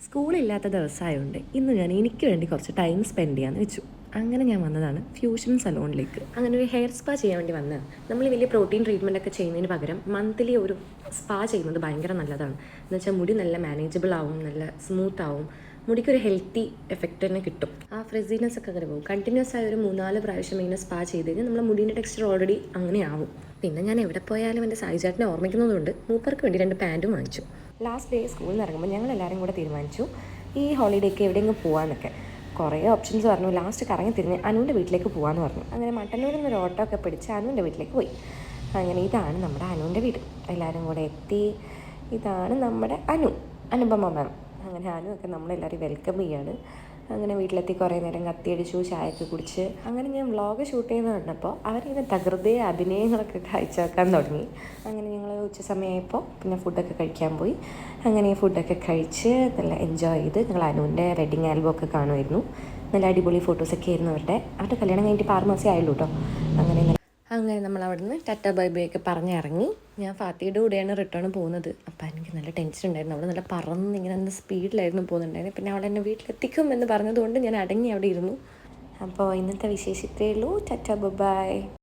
സ്കൂളില്ലാത്ത ദിവസമായതുകൊണ്ട് ഇന്ന് ഞാൻ എനിക്ക് വേണ്ടി കുറച്ച് ടൈം സ്പെൻഡ് ചെയ്യാമെന്ന് വെച്ചു. അങ്ങനെ ഞാൻ വന്നതാണ് ഫ്യൂഷൻ സലോണിലേക്ക്. അങ്ങനെ ഒരു ഹെയർ സ്പാ ചെയ്യാൻ വേണ്ടി വന്നതാണ്. നമ്മൾ വലിയ പ്രോട്ടീൻ ട്രീറ്റ്മെൻ്റ് ഒക്കെ ചെയ്യുന്നതിന് പകരം മന്ത്ലി ഒരു സ്പാ ചെയ്യുന്നത് ഭയങ്കര നല്ലതാണ്. എന്ന് വെച്ചാൽ മുടി നല്ല മാനേജബിൾ ആവും, നല്ല സ്മൂത്ത് ആവും, മുടിക്കൊരു ഹെൽത്തി എഫക്റ്റ് തന്നെ കിട്ടും. ആ ഫ്രെസിനെസ് ഒക്കെ അങ്ങനെ പോകും. കണ്ടിന്യൂസ് ആയ ഒരു 3-4 പ്രാവശ്യം ഇങ്ങനെ സ്പാ ചെയ്ത് കഴിഞ്ഞാൽ നമ്മുടെ മുടീൻ്റെ ടെക്സ്ചർ ഓൾറെഡി അങ്ങനെ ആവും. പിന്നെ ഞാൻ എവിടെ പോയാലും എൻ്റെ സായിചേട്ടനെ ഓർമ്മിക്കുന്നതുകൊണ്ട് മൂപ്പർക്ക് വേണ്ടി 2 പാൻറ്റും വാങ്ങിച്ചു. ലാസ്റ്റ് ഡേ സ്കൂളിൽ നിന്ന് ഇറങ്ങുമ്പോൾ ഞങ്ങൾ എല്ലാവരും കൂടെ തീരുമാനിച്ചു ഈ ഹോളിഡേക്ക് എവിടെയെങ്കിലും പോകാമെന്നൊക്കെ. കുറേ ഓപ്ഷൻസ് പറഞ്ഞു. ലാസ്റ്റ് കറങ്ങി തിരിഞ്ഞ് അനുവിൻ്റെ വീട്ടിലേക്ക് പോകാമെന്ന് പറഞ്ഞു. അങ്ങനെ മട്ടന്നൂരിൽ നിന്ന് ഒരു ഓട്ടോ ഒക്കെ പിടിച്ച് അനുവിൻ്റെ വീട്ടിലേക്ക് പോയി. അങ്ങനെ ഇതാണ് നമ്മുടെ അനുവിൻ്റെ വീട്. എല്ലാവരും കൂടെ എത്തി. ഇതാണ് നമ്മുടെ അനുപമ മാം. അങ്ങനെ അനുവൊക്കെ നമ്മളെല്ലാവരും വെൽക്കം ചെയ്യാണ്. അങ്ങനെ വീട്ടിലെത്തി കുറേ നേരം കത്തിയടിച്ചു, ചായയൊക്കെ കുടിച്ച്. അങ്ങനെ ഞാൻ വ്ളോഗ് ഷൂട്ട് ചെയ്യുന്നത് കണ്ടപ്പോൾ അവരിങ്ങനെ തകൃതിയ അഭിനയങ്ങളൊക്കെ കാഴ്ചവെക്കാൻ തുടങ്ങി. അങ്ങനെ ഞങ്ങൾ ഉച്ച സമയമായപ്പോൾ പിന്നെ ഫുഡൊക്കെ കഴിക്കാൻ പോയി. അങ്ങനെ ഫുഡൊക്കെ കഴിച്ച് നല്ല എൻജോയ് ചെയ്ത് ഞങ്ങൾ അനുവിൻ്റെ വെഡിങ് ആൽബം ഒക്കെ കാണുമായിരുന്നു. നല്ല അടിപൊളി ഫോട്ടോസൊക്കെ ആയിരുന്നു അവരുടെ കല്യാണം കഴിഞ്ഞിട്ട് 6 മാസമേ ആയുള്ളൂ കേട്ടോ. അങ്ങനെ നമ്മൾ അവിടെ നിന്ന് ടാറ്റ ബൈ ബൈ ഒക്കെ പറഞ്ഞിറങ്ങി. ഞാൻ ഫാത്തിയുടെ കൂടെയാണ് റിട്ടേൺ പോകുന്നത്. അപ്പം എനിക്ക് നല്ല ടെൻഷൻ ഉണ്ടായിരുന്നു. അവിടെ നല്ല പറന്ന് ഇങ്ങനെ നല്ല സ്പീഡിലായിരുന്നു പോകുന്നുണ്ടായിരുന്നു. പിന്നെ അവിടെ എന്നെ വീട്ടിലെത്തിക്കും എന്ന് പറഞ്ഞതുകൊണ്ട് ഞാൻ അടങ്ങി അവിടെ ഇരുന്നു. അപ്പോൾ ഇന്നത്തെ വിശേഷം ഇത്രയേ ഉള്ളൂ. Tata bye bye.